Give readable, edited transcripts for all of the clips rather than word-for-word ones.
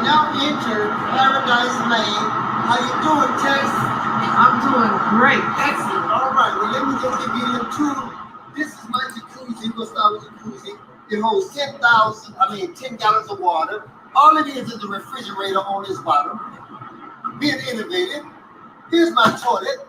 now entered Paradise Lane. How you doing, Tex? I'm doing great. Excellent. All right. Well, let me just give you a tour. This is my jacuzzi. We'll start with jacuzzi. It holds 10 gallons of water. All it is a refrigerator on this bottom. Being innovative. Here's my toilet.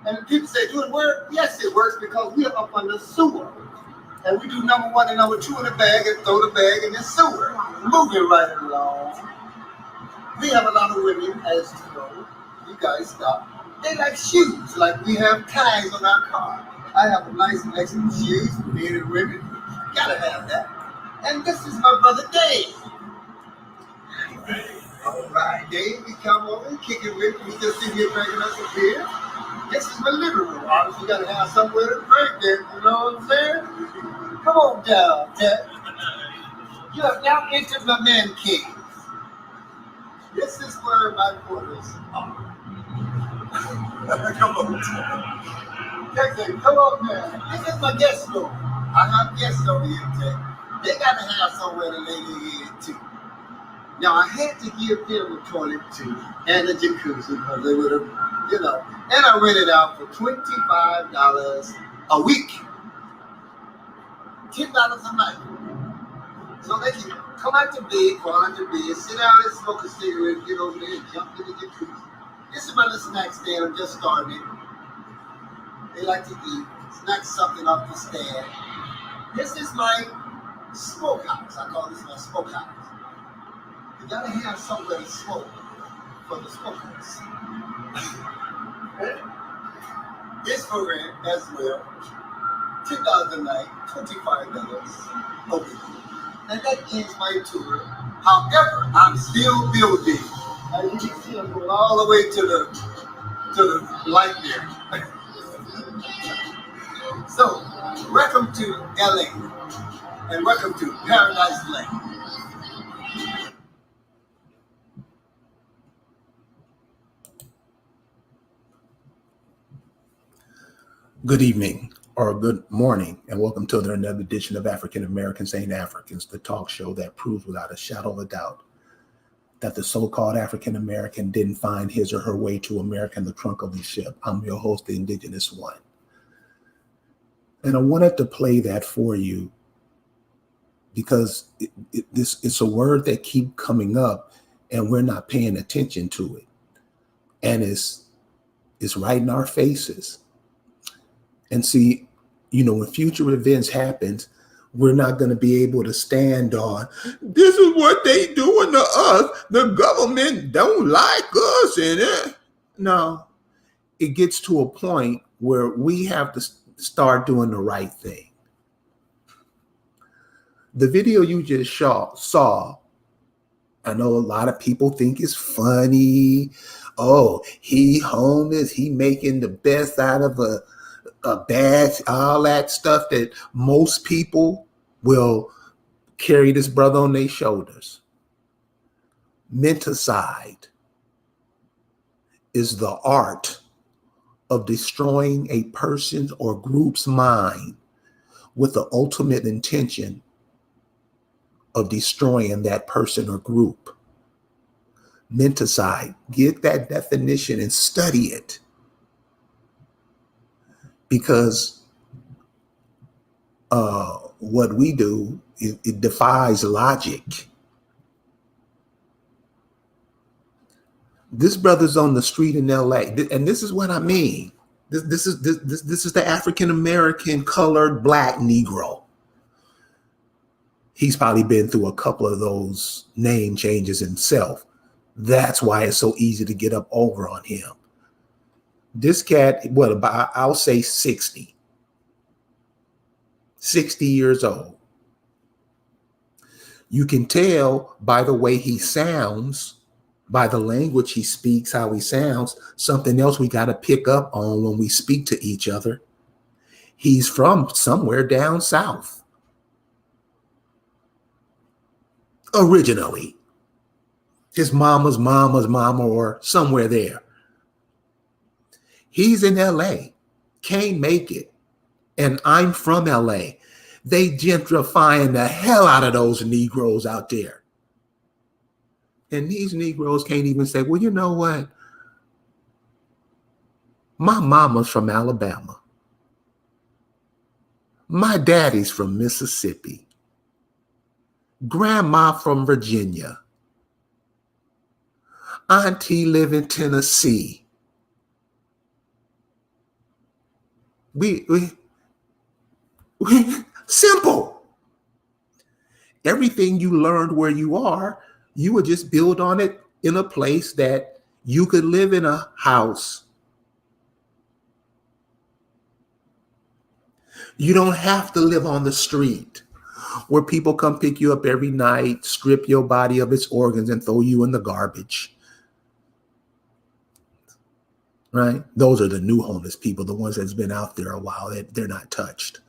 And people say, do it work? Yes, it works because we're up on the sewer. And we do number one and number two in the bag and throw the bag in the sewer. Moving right along. We have a lot of women, as you know. You guys stop. They like shoes, like we have tags on our car. I have a nice collection of shoes for men and women. Gotta have that. And this is my brother Dave. All right, Dave, we come over and kick it with. We just sit here drinking us a beer. This is my living room. Obviously, you gotta have somewhere to drink there. You know what I'm saying? Come on down, Ted. You have now entered my man cave. This is where my quarters are. Come on, Ted. Come on, man. This is my guest room. I have guests over here, Ted. They gotta have somewhere to lay their head too. Now I had to give them a toilet too and a jacuzzi because they would have, and I rented out for $25 a week. $10 a night. So they can come out to bed, crawl out to bed, sit down and smoke a cigarette, get over there and jump in the jacuzzi. This is my little snack stand. I'm just starting it. They like to eat, snack something off the stand. This is my smokehouse. I call this my smokehouse. You gotta have somewhere to smoke for the smokers. This program as well, $10 a night, $25 a week. And that ends my tour. However, I'm still building. As you can see, I'm going all the way to the light there. So, welcome to LA and welcome to Paradise Lane. Good evening or good morning, and welcome to another edition of African Americans Ain't Africans, the talk show that proves without a shadow of a doubt that the so-called African American didn't find his or her way to America in the trunk of the ship. I'm your host, the Indigenous One. And I wanted to play that for you because it's a word that keeps coming up and we're not paying attention to it. And it's right in our faces. And see, when future events happens, we're not going to be able to stand on, this is what they doing to us. The government don't like us. No, it gets to a point where we have to start doing the right thing. The video you just saw, I know a lot of people think it's funny. Oh, he homeless, he making the best out of a bad, all that stuff that most people will carry this brother on their shoulders. Menticide is the art of destroying a person's or group's mind with the ultimate intention of destroying that person or group. Menticide, get that definition and study it. Because what we do, it defies logic. This brother's on the street in LA, and this is what I mean. This is the African American colored black Negro. He's probably been through a couple of those name changes himself. That's why it's so easy to get up over on him. This cat, I'll say 60 years old. You can tell by the way he sounds, by the language he speaks, how he sounds, something else we got to pick up on when we speak to each other. He's from somewhere down south. Originally. His mama's mama or somewhere there. He's in LA, can't make it. And I'm from LA. They gentrifying the hell out of those Negroes out there. And these Negroes can't even say, well, you know what? My mama's from Alabama. My daddy's from Mississippi. Grandma from Virginia. Auntie live in Tennessee. We simple. Everything you learned where you are, you would just build on it in a place that you could live in a house. You don't have to live on the street where people come pick you up every night, strip your body of its organs, and throw you in the garbage. Right? Those are the new homeless people, the ones that's been out there a while. They're not touched.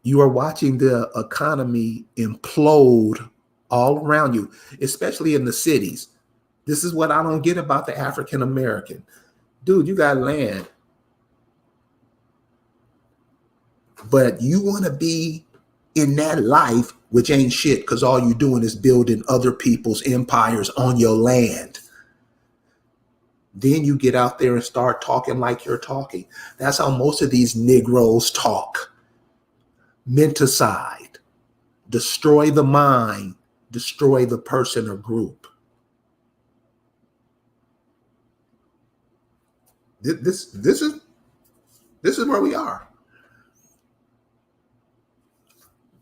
You are watching the economy implode all around you, especially in the cities. This is what I don't get about the African American. Dude, you got land, but you want to be in that life, which ain't shit, because all you're doing is building other people's empires on your land. Then you get out there and start talking like you're talking. That's how most of these Negroes talk. Menticide, destroy the mind, destroy the person or group. This is where we are.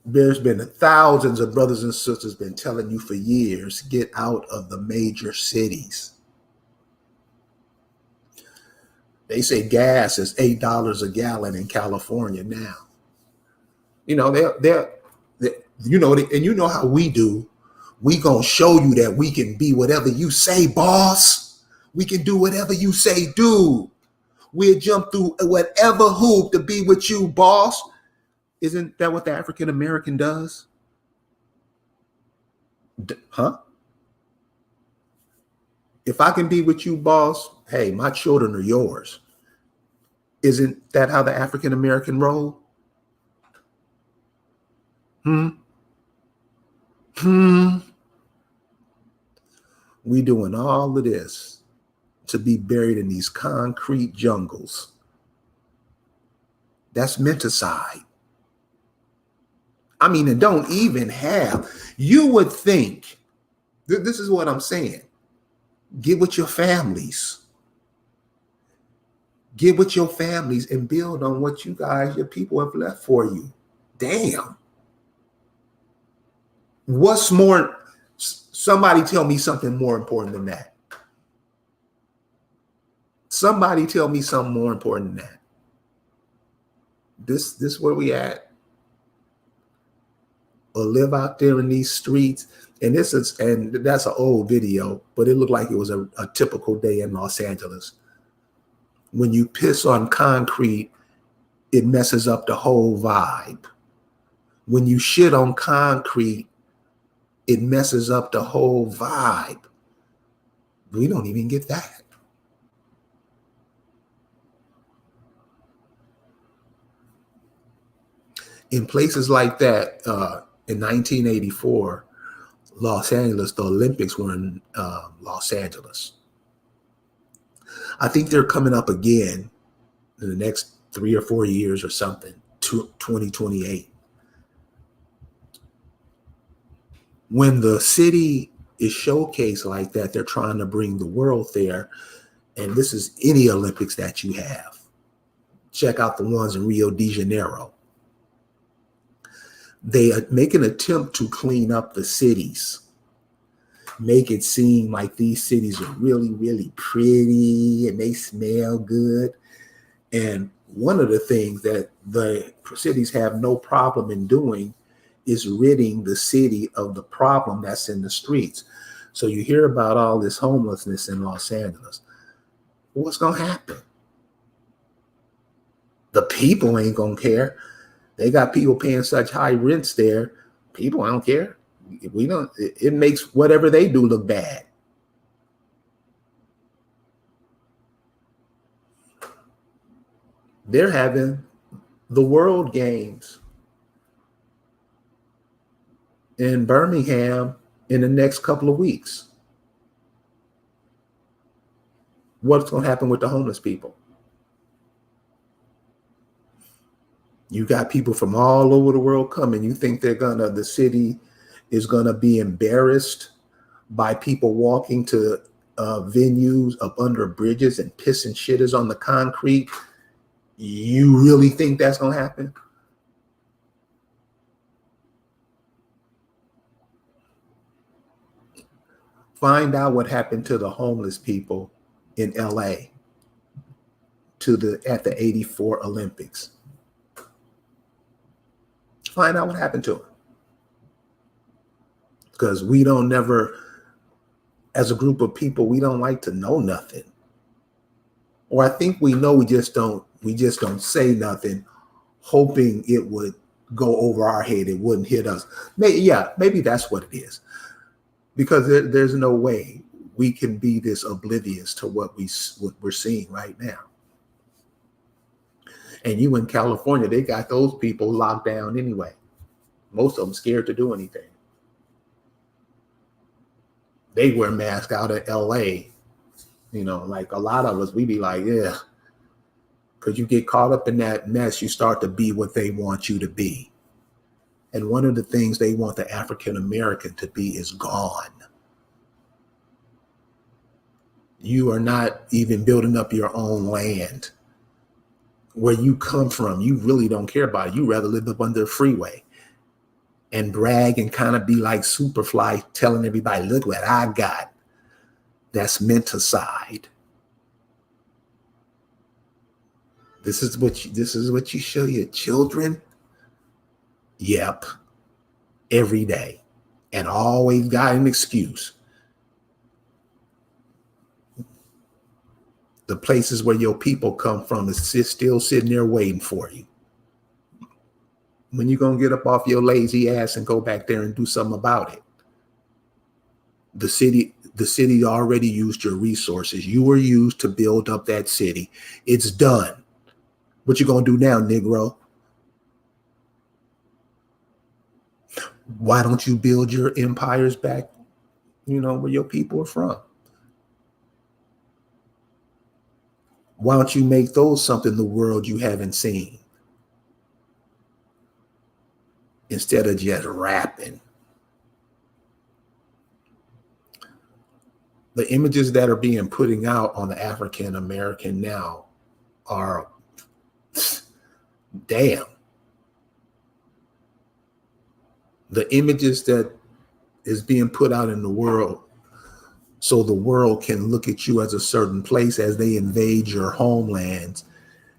There's been thousands of brothers and sisters been telling you for years, get out of the major cities. They say gas is $8 a gallon in California now. You know, they're you know, and you know how we do. We gonna show you that we can be whatever you say, boss. We can do whatever you say, do. We'll jump through whatever hoop to be with you, boss. Isn't that what the African American does? Huh? If I can be with you, boss, hey, my children are yours. Isn't that how the African American roll? We doing all of this to be buried in these concrete jungles. That's menticide. I mean, and don't even have, you would think, this is what I'm saying. Get with your families. Get with your families and build on what you guys, your people have left for you. Damn. What's more, somebody tell me something more important than that. Somebody tell me something more important than that. This where we at? Or live out there in these streets. And that's an old video, but it looked like it was a typical day in Los Angeles. When you piss on concrete, it messes up the whole vibe. When you shit on concrete, it messes up the whole vibe. We don't even get that. In places like that, in 1984, Los Angeles, the Olympics were in Los Angeles. I think they're coming up again in the next 3 or 4 years or something, 2028. When the city is showcased like that, they're trying to bring the world there. And this is any Olympics that you have. Check out the ones in Rio de Janeiro. They make an attempt to clean up the cities, make it seem like these cities are really, really pretty and they smell good. And one of the things that the cities have no problem in doing is ridding the city of the problem that's in the streets. So you hear about all this homelessness in Los Angeles. What's going to happen? The people ain't going to care. They got people paying such high rents there. People don't care. We don't. It makes whatever they do look bad. They're having the World Games in Birmingham in the next couple of weeks. What's going to happen with the homeless people? You got people from all over the world coming. You think the city is gonna be embarrassed by people walking to venues up under bridges and pissing shitters on the concrete? You really think that's gonna happen? Find out what happened to the homeless people in LA at the '84 Olympics. Find out what happened to them. Because we don't never, as a group of people, we don't like to know nothing. Or I think we know, we just don't say nothing, hoping it would go over our head, it wouldn't hit us. Maybe that's what it is. Because there's no way we can be this oblivious to what we're seeing right now. And you in California, they got those people locked down anyway. Most of them scared to do anything. They wear masks out in LA. Like a lot of us, we be like, yeah. Because you get caught up in that mess, you start to be what they want you to be. And one of the things they want the African American to be is gone. You are not even building up your own land. Where you come from, you really don't care about it. You rather live up under a freeway and brag and kind of be like Superfly, telling everybody, look what I got. That's menticide. This is what you show your children. Yep. Every day. And always got an excuse. The places where your people come from is still sitting there waiting for you. When you gonna get up off your lazy ass and go back there and do something about it? The city already used your resources. You were used to build up that city. It's done. What you gonna do now, Negro? Why don't you build your empires back, where your people are from? Why don't you make those something the world you haven't seen? Instead of just rapping. The images that are being putting out on the African American now are damn. The images that is being put out in the world so the world can look at you as a certain place as they invade your homelands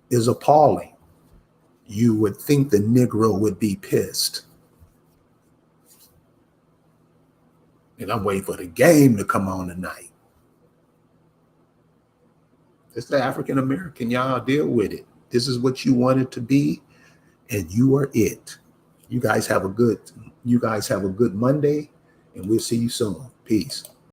is appalling. You would think the Negro would be pissed. And I'm waiting for the game to come on tonight. It's the African American, y'all. Deal with it. This is what you wanted to be, and you are it. You guys have a good Monday, and we'll see you soon. Peace.